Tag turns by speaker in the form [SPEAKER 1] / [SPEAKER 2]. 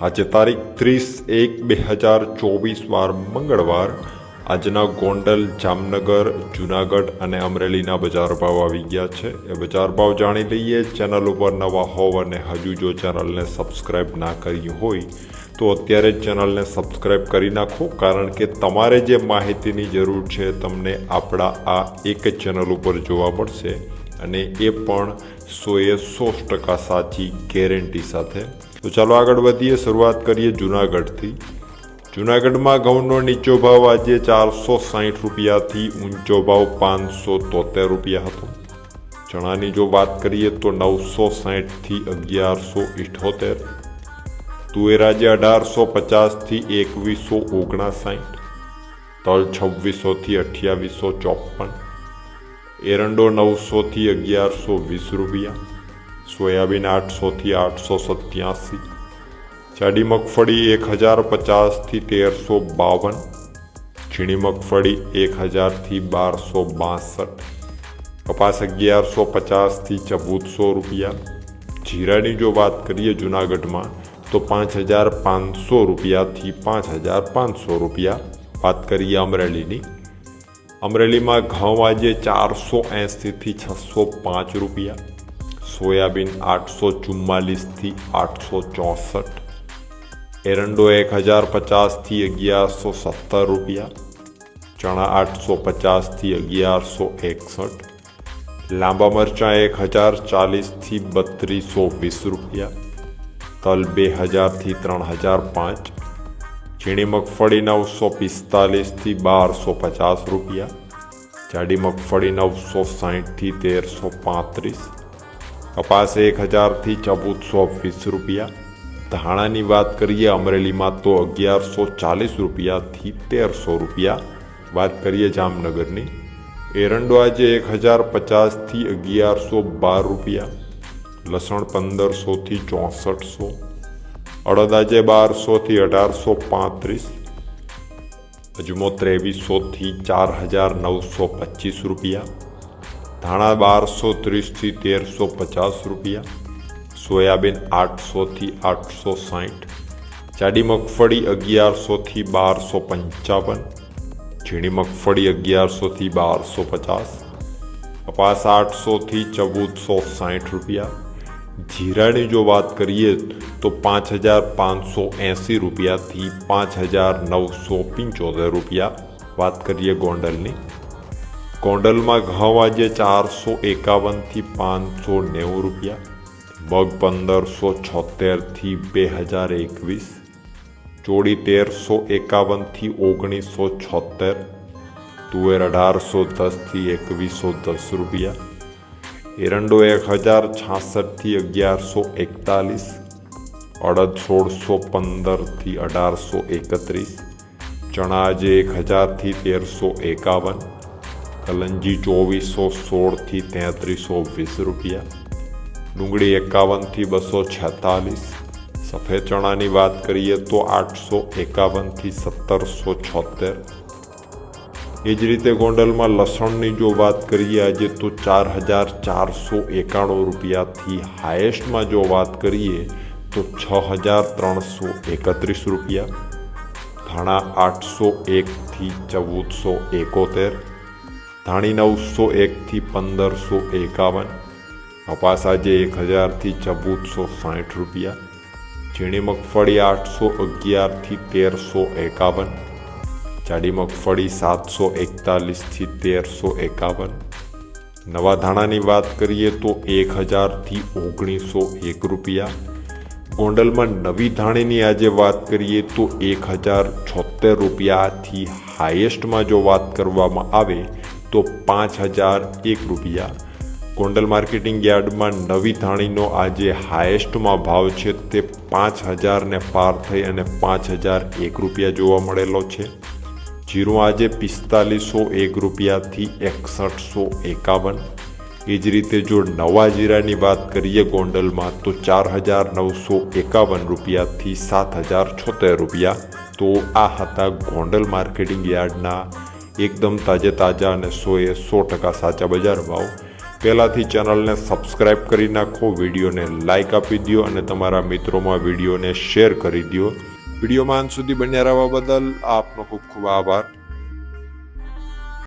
[SPEAKER 1] આજે તારીખ 30/1/2024 વાર મંગળવાર આજના ગોંડલ, જામનગર, જૂનાગઢ અને અમરેલીના બજાર ભાવ આવી ગયા છે. એ બજાર ભાવ જાણી લઈએ. ચેનલ ઉપર નવા હોવ અને હજુ જો ચેનલને સબસ્ક્રાઈબ ના કરી હોય તો અત્યારે જ ચેનલને સબસ્ક્રાઈબ કરી નાખો, કારણ કે તમારે જે માહિતીની જરૂર છે તમને આપણા આ એક જ ચેનલ ઉપર જોવા મળશે, અને એ પણ 100% સાચી ગેરંટી સાથે. તો ચાલો આગળ વધીએ. શરૂઆત કરીએ જૂનાગઢથી. જૂનાગઢમાં ઘઉંનો નીચો ભાવ આજે 460 રૂપિયાથી ઊંચો ભાવ 573 રૂપિયા હતો. ચણાની જો વાત કરીએ તો 960થી 1178. તુવેર આજે 1850થી 2159. તલ 2600થી 2854. એરંડો 900થી 1120 રૂપિયા. સોયાબીન 800થી 887. જાડી મગફળી 1050થી 1352. ઝીણી મગફળી 1000થી 1262. કપાસ 1150થી 1400 રૂપિયા. જીરાની જો વાત કરીએ જૂનાગઢમાં તો 5500 રૂપિયાથી 5500 રૂપિયા. વાત કરીએ અમરેલીની. અમરેલીમાં ઘઉં આજે 480થી 605 રૂપિયા. સોયાબીન 844થી 864. એરંડો 1050થી 1117 રૂપિયા. ચણા 850થી 1161. લાંબા મરચાં 1040થી 3220 રૂપિયા. તલ 2000થી 3005. ઝીણી મગફળી 945થી 1250 રૂપિયા. જાડી મગફળી 960થી 1335. કપાસ 1000થી 1420 રૂપિયા. ધાણાની વાત કરીએ અમરેલીમાં તો 1140 રૂપિયાથી 1300 રૂપિયા. વાત કરીએ જામનગરની. એરંડો આજે 1050થી 1112 રૂપિયા. લસણ 1500થી 6400. અડદ આજે 1200થી 1835. અજમો 2300થી 4925 રૂપિયા. ધાણા 1230થી 1350 રૂપિયા. સોયાબીન 800થી 860. જાડી મગફળી 1100થી 1255. ઝીણી મગફળી 1100થી 1250. કપાસ 800થી 1460 રૂપિયા. જીરાની જો વાત કરીએ તો 5580 રૂપિયાથી 5975 રૂપિયા. વાત કરીએ ગોંડલની. ગોંડલમાં ઘઉં આજે 451થી 590 રૂપિયા. મગ 1576થી 2021. ચોળી 1351થી 1976. તુવેર 1810થી 2110 રૂપિયા. એરંડો 1066થી 1141. અડદ 1615થી 1831. ચણા આજે 1000થી 1351. કલંજી 2416થી 3320 રૂપિયા. ડુંગળી 51થી 246. સફેદ ચણાની વાત કરીએ તો 851થી 1776. એ જ રીતે ગોંડલમાં લસણની જો વાત કરીએ આજે તો 4491 રૂપિયાથી હાઈએસ્ટમાં જો વાત કરીએ તો 6331 રૂપિયા. ધાણા 801થી 1471. ધાણી 901થી 1551. કપાસ આજે 1000થી 1460 રૂપિયા. ઝીણી મગફળી 811થી 1351. જાડી મગફળી 741થી 1351. નવા ધાણાની વાત કરીએ તો 1000થી 1901 રૂપિયા. ગોંડલમાં નવી ધાણીની આજે વાત કરીએ તો 1076 રૂપિયાથી હાઈએસ્ટમાં જો વાત કરવામાં આવે તો 5001 રૂપિયા. ગોંડલ માર્કેટિંગ યાર્ડમાં નવી ધાણીનો આજે હાઈએસ્ટમાં ભાવ છે તે 5000 ને પાર થઈ અને 5001 રૂપિયા જોવા મળેલો છે. જીરું આજે 4501 રૂપિયાથી 6151. એ જ રીતે જો નવા જીરાની વાત કરીએ ગોંડલમાં તો 4951 રૂપિયાથી 7076 રૂપિયા. તો આ હતા ગોંડલ માર્કેટિંગ યાર્ડના એકદમ તાજા અને 100% સાચા બજાર ભાવ. પહેલાંથી ચેનલને સબસ્ક્રાઈબ કરી નાખો, વિડીયોને લાઇક આપી દો અને તમારા મિત્રોમાં વિડીયોને શેર કરી દો. વિડીયોમાં અંત સુધી બન્યા રહેવા બદલ આપનો ખૂબ ખૂબ આભાર.